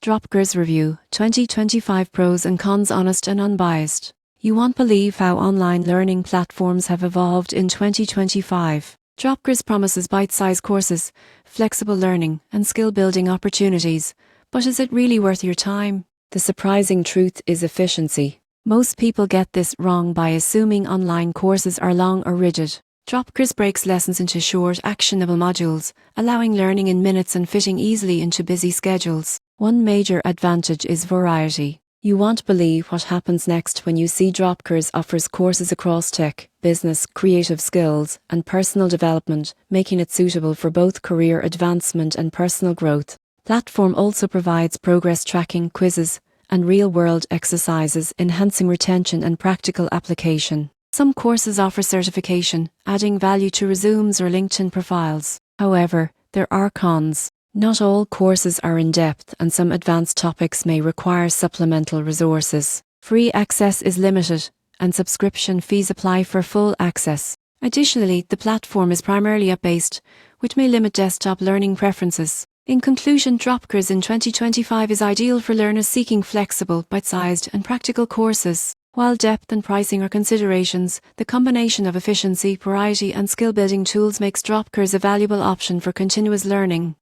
Dropkurs Review 2025 Pros and Cons, honest and unbiased. You won't believe how online learning platforms have evolved in 2025. Dropkurs promises bite-sized courses, flexible learning, and skill-building opportunities. But is it really worth your time? The surprising truth is efficiency. Most people get this wrong by assuming online courses are long or rigid. Dropkurs breaks lessons into short, actionable modules, allowing learning in minutes and fitting easily into busy schedules. One major advantage is variety. You won't believe what happens next when you see Dropkurs offers courses across tech, business, creative skills, and personal development, making it suitable for both career advancement and personal growth. Platform also provides progress tracking, quizzes, and real-world exercises, enhancing retention and practical application. Some courses offer certification, adding value to resumes or LinkedIn profiles. However, there are cons. Not all courses are in-depth, and some advanced topics may require supplemental resources. Free access is limited, and subscription fees apply for full access. Additionally, the platform is primarily app-based, which may limit desktop learning preferences. In conclusion, Dropkurs in 2025 is ideal for learners seeking flexible, bite-sized, and practical courses. While depth and pricing are considerations, the combination of efficiency, variety, and skill-building tools makes Dropkurs a valuable option for continuous learning.